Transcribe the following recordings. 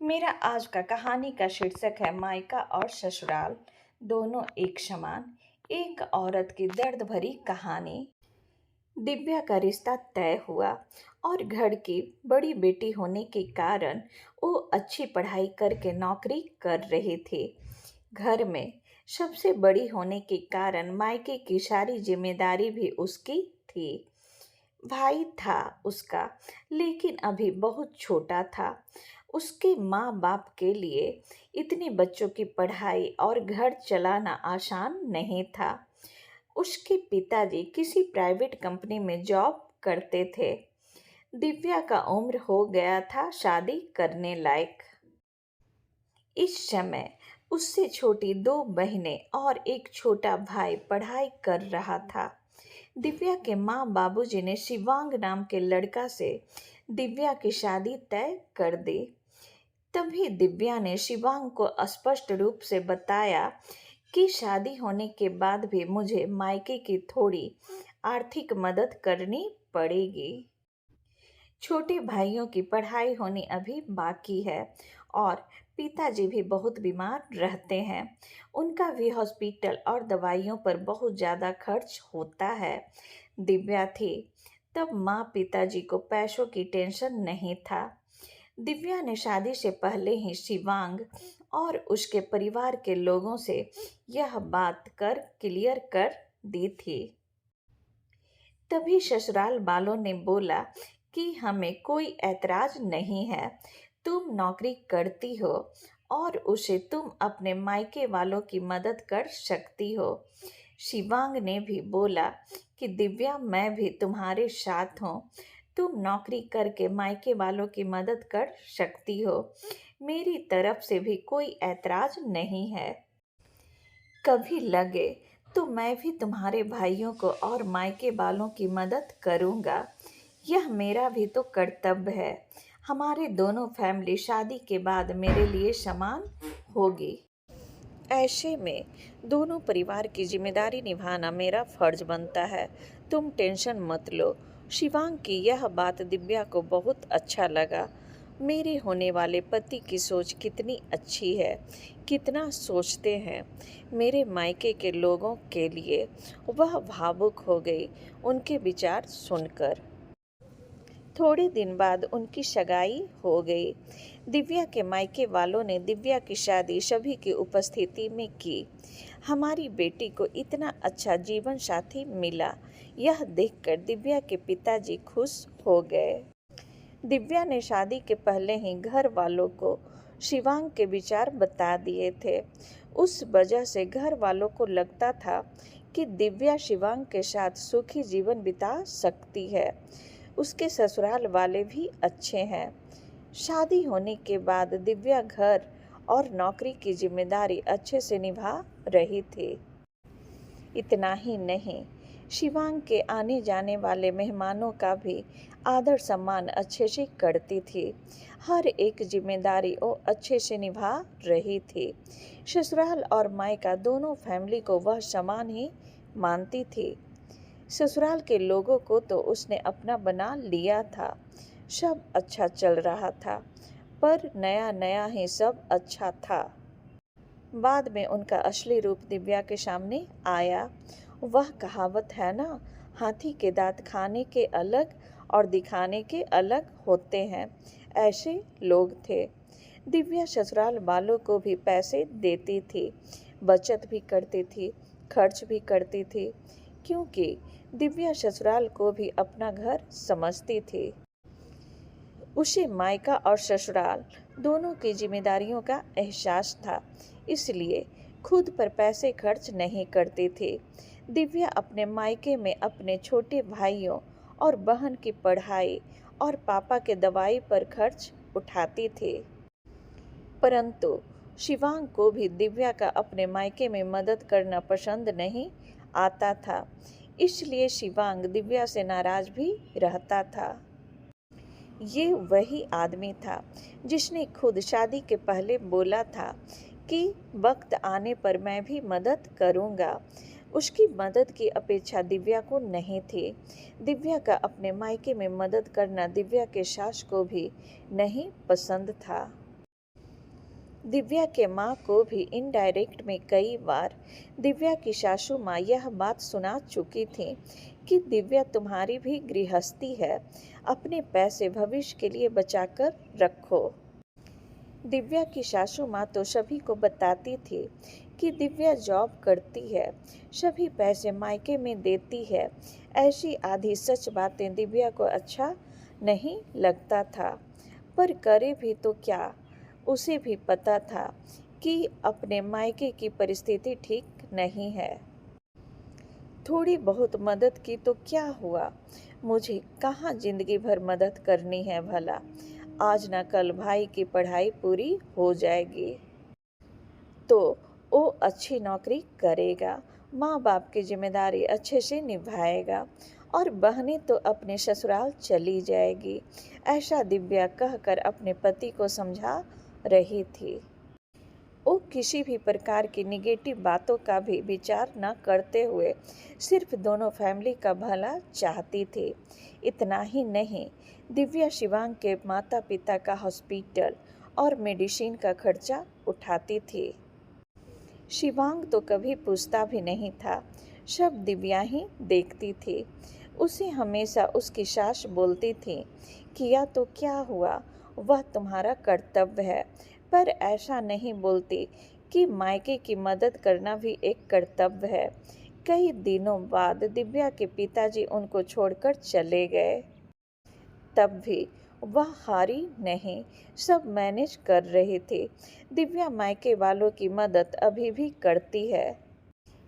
मेरा आज का कहानी का शीर्षक है मायका और ससुराल दोनों एक समान। एक औरत की दर्द भरी कहानी। दिव्या का रिश्ता तय हुआ और घर की बड़ी बेटी होने के कारण वो अच्छी पढ़ाई करके नौकरी कर रही थी। घर में सबसे बड़ी होने के कारण मायके की सारी जिम्मेदारी भी उसकी थी। भाई था उसका, लेकिन अभी बहुत छोटा था। उसके माँ बाप के लिए इतने बच्चों की पढ़ाई और घर चलाना आसान नहीं था। उसके पिताजी किसी प्राइवेट कंपनी में जॉब करते थे। दिव्या का उम्र हो गया था शादी करने लायक। इस समय उससे छोटी दो बहनें और एक छोटा भाई पढ़ाई कर रहा था। दिव्या के माँ बाबूजी ने शिवांग नाम के लड़का से दिव्या की शादी तय कर दी। तभी दिव्या ने शिवांग को स्पष्ट रूप से बताया कि शादी होने के बाद भी मुझे मायके की थोड़ी आर्थिक मदद करनी पड़ेगी। छोटे भाइयों की पढ़ाई होनी अभी बाकी है और पिताजी भी बहुत बीमार रहते हैं। उनका भी हॉस्पिटल और दवाइयों पर बहुत ज़्यादा खर्च होता है। दिव्या थी तब माँ पिताजी को पैसों की टेंशन नहीं था। दिव्या ने शादी से पहले ही शिवांग और उसके परिवार के लोगों से यह बात कर क्लियर कर दी थी। तभी ससुराल वालों ने बोला कि हमें कोई ऐतराज नहीं है। तुम नौकरी करती हो और उसे तुम अपने मायके वालों की मदद कर सकती हो। शिवांग ने भी बोला कि दिव्या, मैं भी तुम्हारे साथ हूँ। तुम नौकरी करके मायके वालों की मदद कर सकती हो। मेरी तरफ से भी कोई ऐतराज नहीं है। कभी लगे तो मैं भी तुम्हारे भाइयों को और मायके वालों की मदद करूँगा। यह मेरा भी तो कर्तव्य है। हमारे दोनों फैमिली शादी के बाद मेरे लिए समान होगी। ऐसे में दोनों परिवार की जिम्मेदारी निभाना मेरा फर्ज बनता है। तुम टेंशन मत लो। शिवांग की यह बात दिव्या को बहुत अच्छा लगा। मेरे होने वाले पति की सोच कितनी अच्छी है, कितना सोचते हैं मेरे मायके के लोगों के लिए। वह भावुक हो गई उनके विचार सुनकर। थोड़े दिन बाद उनकी सगाई हो गई। दिव्या के मायके वालों ने दिव्या की शादी सभी की उपस्थिति में की। हमारी बेटी को इतना अच्छा जीवन साथी मिला, यह देखकर दिव्या के पिताजी खुश हो गए। दिव्या ने शादी के पहले ही घर वालों को शिवांग के विचार बता दिए थे। उस वजह से घर वालों को लगता था कि दिव्या शिवांग के साथ सुखी जीवन बिता सकती है। उसके ससुराल वाले भी अच्छे हैं। शादी होने के बाद दिव्या घर और नौकरी की जिम्मेदारी अच्छे से निभा रही थी। इतना ही नहीं, शिवांग के आने जाने वाले मेहमानों का भी आदर सम्मान अच्छे से करती थी। हर एक जिम्मेदारी वो अच्छे से निभा रही थी। ससुराल और मायका दोनों फैमिली को वह समान ही मानती थी। ससुराल के लोगों को तो उसने अपना बना लिया था। सब अच्छा चल रहा था, पर नया नया ही सब अच्छा था। बाद में उनका असली रूप दिव्या के सामने आया। वह कहावत है ना, हाथी के दांत खाने के अलग और दिखाने के अलग होते हैं। ऐसे लोग थे। दिव्या ससुराल वालों को भी पैसे देती थी, बचत भी करती थी, खर्च भी करती थी, क्योंकि दिव्या ससुराल को भी अपना घर समझती थी। उसे मायका और ससुराल दोनों की जिम्मेदारियों का एहसास था, इसलिए खुद पर पैसे खर्च नहीं करती थी। दिव्या अपने मायके में अपने छोटे भाइयों और बहन की पढ़ाई और पापा के दवाई पर खर्च उठाती थी। परंतु शिवांग को भी दिव्या का अपने मायके में मदद करना पसंद नहीं आता था, इसलिए शिवांग दिव्या से नाराज भी रहता था। ये वही आदमी था जिसने खुद शादी के पहले बोला था कि वक्त आने पर मैं भी मदद करूंगा। उसकी मदद की अपेक्षा दिव्या को नहीं थी। दिव्या का अपने मायके में मदद करना दिव्या के सास को भी नहीं पसंद था। दिव्या के माँ को भी इनडायरेक्ट में कई बार दिव्या की सासू माँ यह बात सुना चुकी थी कि दिव्या तुम्हारी भी गृहस्थी है, अपने पैसे भविष्य के लिए बचाकर रखो। दिव्या की सासू माँ तो सभी को बताती थी कि दिव्या जॉब करती है, सभी पैसे मायके में देती है। ऐसी आधी सच बातें दिव्या को अच्छा नहीं लगता था, पर करे भी तो क्या। उसे भी पता था कि अपने मायके की परिस्थिति ठीक नहीं है। थोड़ी बहुत मदद की तो क्या हुआ, मुझे कहाँ जिंदगी भर मदद करनी है भला। आज ना कल भाई की पढ़ाई पूरी हो जाएगी तो वो अच्छी नौकरी करेगा, माँ बाप की जिम्मेदारी अच्छे से निभाएगा और बहनें तो अपने ससुराल चली जाएगी। ऐसा दिव्या कहकर अपने पति को समझा रही थी। वो किसी भी प्रकार की निगेटिव बातों का भी विचार न करते हुए सिर्फ दोनों फैमिली का भला चाहती थी। इतना ही नहीं, दिव्या शिवांग के माता पिता का हॉस्पिटल और मेडिसिन का खर्चा उठाती थी। शिवांग तो कभी पूछता भी नहीं था, सब दिव्या ही देखती थी। उसे हमेशा उसकी सास बोलती थी, किया तो क्या हुआ, वह तुम्हारा कर्तव्य है। पर ऐसा नहीं बोलती कि मायके की मदद करना भी एक कर्तव्य है। कई दिनों बाद दिव्या के पिताजी उनको छोड़कर चले गए, तब भी वह हारी नहीं, सब मैनेज कर रही थी। दिव्या मायके वालों की मदद अभी भी करती है।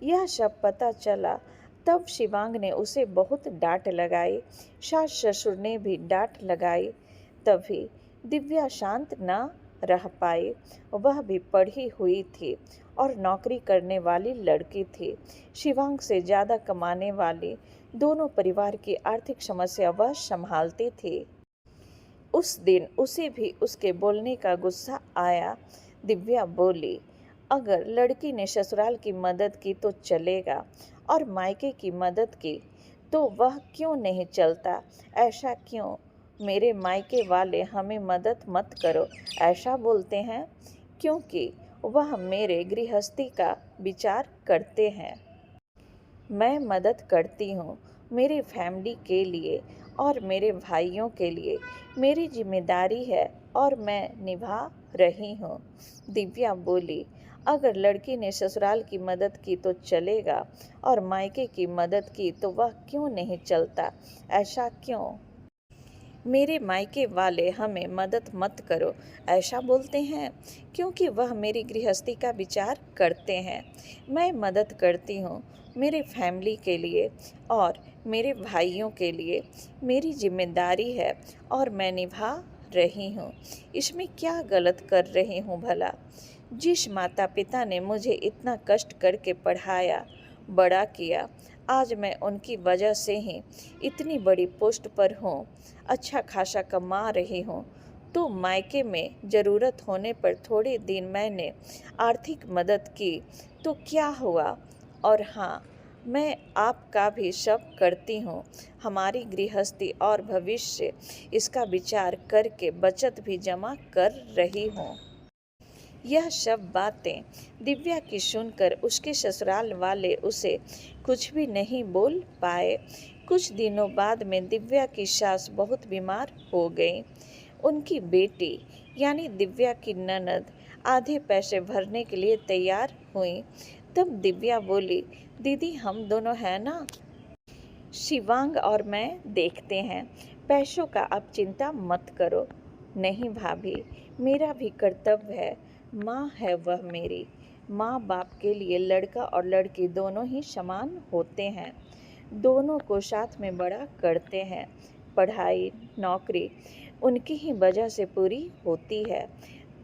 यह सब पता चला तब शिवांग ने उसे बहुत डांट लगाई, सास ससुर ने भी डांट लगाई। तभी दिव्या शांत न रह पाई। वह भी पढ़ी हुई थी और नौकरी करने वाली लड़की थी, शिवांग से ज़्यादा कमाने वाली। दोनों परिवार की आर्थिक समस्या वह संभालती थी। उस दिन उसे भी उसके बोलने का गुस्सा आया। दिव्या बोली, अगर लड़की ने ससुराल की मदद की तो चलेगा और मायके की मदद की तो वह क्यों नहीं चलता। ऐसा क्यों, मेरे मायके वाले हमें मदद मत करो ऐसा बोलते हैं, क्योंकि वह मेरे गृहस्थी का विचार करते हैं। मैं मदद करती हूँ मेरी फैमिली के लिए और मेरे भाइयों के लिए, मेरी जिम्मेदारी है और मैं निभा रही हूँ। दिव्या बोली, अगर लड़की ने ससुराल की मदद की तो चलेगा और मायके की मदद की तो वह क्यों नहीं चलता। ऐसा क्यों, मेरे मायके वाले हमें मदद मत करो ऐसा बोलते हैं, क्योंकि वह मेरी गृहस्थी का विचार करते हैं। मैं मदद करती हूँ मेरे फैमिली के लिए और मेरे भाइयों के लिए, मेरी जिम्मेदारी है और मैं निभा रही हूँ। इसमें क्या गलत कर रही हूँ भला। जिस माता पिता ने मुझे इतना कष्ट करके पढ़ाया बड़ा किया, आज मैं उनकी वजह से ही इतनी बड़ी पोस्ट पर हूँ, अच्छा खासा कमा रही हूँ। तो मायके में ज़रूरत होने पर थोड़े दिन मैंने आर्थिक मदद की तो क्या हुआ। और हाँ, मैं आपका भी सब करती हूँ, हमारी गृहस्थी और भविष्य इसका विचार करके बचत भी जमा कर रही हूँ। यह सब बातें दिव्या की सुनकर उसके ससुराल वाले उसे कुछ भी नहीं बोल पाए। कुछ दिनों बाद में दिव्या की सास बहुत बीमार हो गई। उनकी बेटी यानी दिव्या की ननद आधे पैसे भरने के लिए तैयार हुई। तब दिव्या बोली, दीदी हम दोनों हैं ना, शिवांग और मैं देखते हैं, पैसों का आप चिंता मत करो। नहीं भाभी, मेरा भी कर्तव्य है, माँ है वह मेरी। माँ बाप के लिए लड़का और लड़की दोनों ही समान होते हैं, दोनों को साथ में बड़ा करते हैं। पढ़ाई नौकरी उनकी ही वजह से पूरी होती है।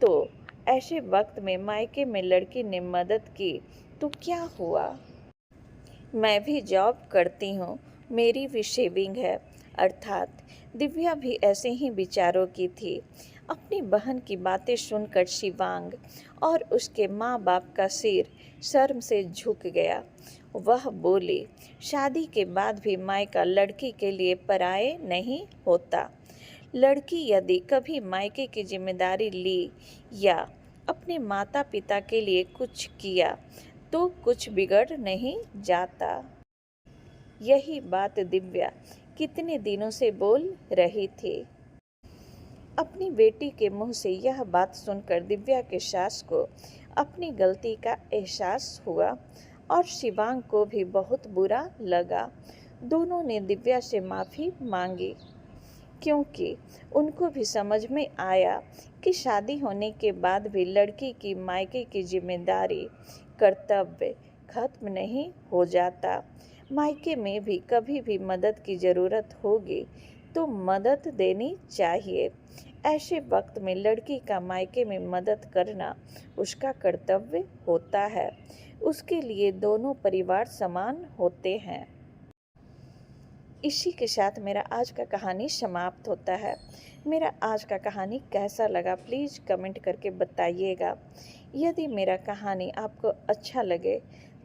तो ऐसे वक्त में मायके में लड़की ने मदद की तो क्या हुआ। मैं भी जॉब करती हूँ, मेरी भी सेविंग है। अर्थात दिव्या भी ऐसे ही विचारों की थी। अपनी बहन की बातें सुनकर शिवांग और उसके माँ बाप का सिर शर्म से झुक गया। वह बोली, शादी के बाद भी मायका लड़की के लिए पराये नहीं होता। लड़की यदि कभी मायके की जिम्मेदारी ली या अपने माता पिता के लिए कुछ किया तो कुछ बिगड़ नहीं जाता। यही बात दिव्या कितने दिनों से बोल रही थी। अपनी बेटी के मुंह से यह बात सुनकर दिव्या के सास को अपनी गलती का एहसास हुआ और शिवांग को भी बहुत बुरा लगा। दोनों ने दिव्या से माफ़ी मांगी क्योंकि उनको भी समझ में आया कि शादी होने के बाद भी लड़की की मायके की जिम्मेदारी कर्तव्य खत्म नहीं हो जाता। मायके में भी कभी भी मदद की ज़रूरत होगी तो मदद देनी चाहिए। ऐसे वक्त में लड़की का मायके में मदद करना उसका कर्तव्य होता है। उसके लिए दोनों परिवार समान होते हैं। इसी के साथ मेरा आज का कहानी समाप्त होता है। मेरा आज का कहानी कैसा लगा प्लीज़ कमेंट करके बताइएगा। यदि मेरा कहानी आपको अच्छा लगे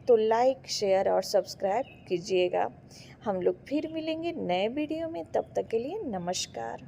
तो लाइक शेयर और सब्सक्राइब कीजिएगा। हम लोग फिर मिलेंगे नए वीडियो में, तब तक के लिए नमस्कार।